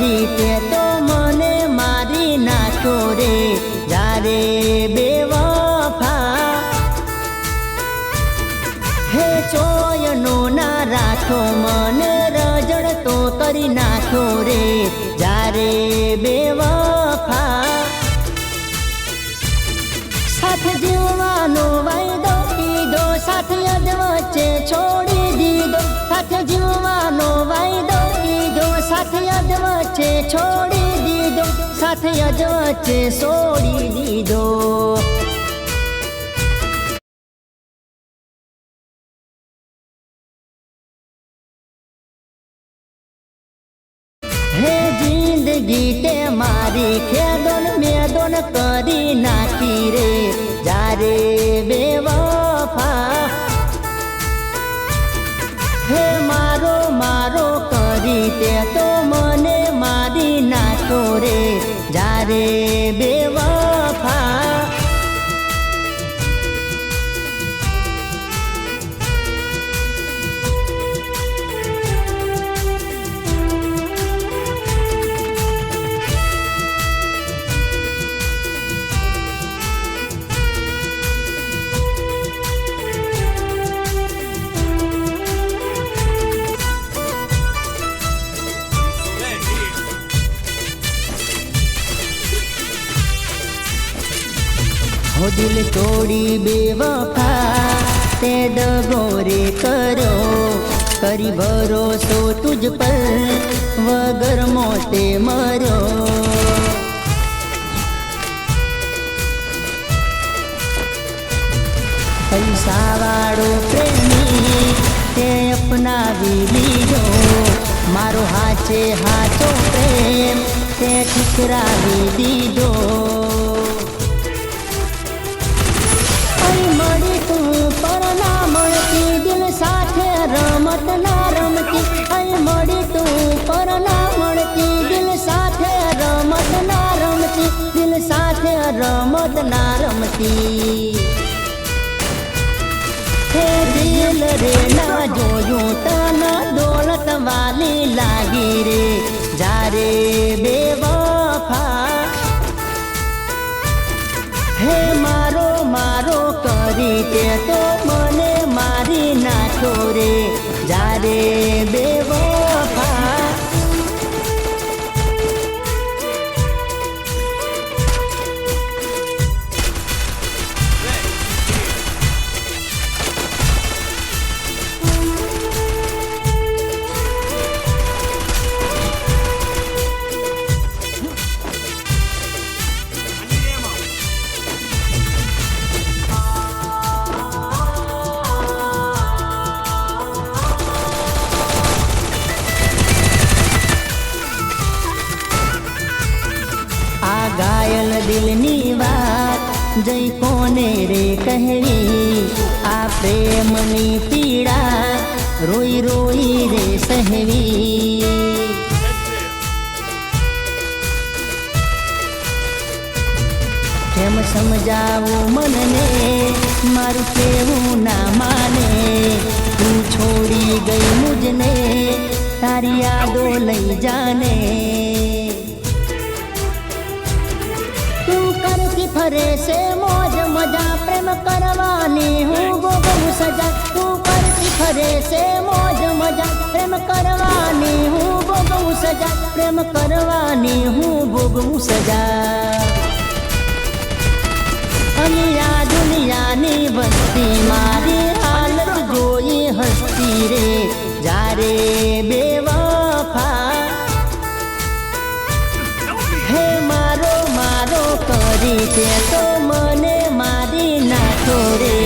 કરી તે તો મને મારી નાખો રે જારે બેવફા હે ચોયનો ના રાખો મને રજડતો કરી નાખો રે જારે બેવફા સાથ જીવવાનો વાયદો કીધો સાથ યદ વચ્ચે છોડી દીધો સાથ જીવવાનો વાયદો કીધો સાથ યદ વચ્ચે છોડી દીધો સાથ યદ વચ્ચે છોડી દીધો હે જિંદગી તે મારી ખેદોન મેદોન કરી નાખી રે જારે બેવફા હે મારો મારો કરી તે તો મને મારી નાખો રે જારે બેવફા हो दिल तोड़ी बेवफा ते दगो रे करो करी भरोसो तुझ पर वगर मोते मरो पैसा वाळो प्रेमी ते अपनावी लीधो मारो हाचे हाचो प्रेम ते ठुकरावी दीधो मળી તું પર ના મળતી દિલ સાથે રમત ના રમતી અહીં મળી તું પર ના મળતી દિલ સાથે રમત ના રમતી દિલ સાથે રમત ના રમતી હે દિલ રે ના જોયું તને દોલત વાલી લાગી રે જારે બેવફા હે મારો મારો કરી તે તો મને મારી નાખો રે જારે બેવફા घायल दिलनी बात जई कोने रे कहवी आ प्रेमनी पीड़ा रोई रोई रे सहवी केम समझावू मनने मारू केवू ना माने तू छोड़ी गई मुझने तारी यादो लई जाने फरे से मौज मजा प्रेम करवानी हूँ गोगू सजा तू करती फरे से मौज मजा प्रेम करवानी हूँ गोगू सजा प्रेम करवानी हूँ गोगू सजा अनिया दुनिया नी बस्ती मारी हालत जोई हस्ती रे जारे बेवफा हे मारो मारो કરી તે તો મને મારી નાખો રે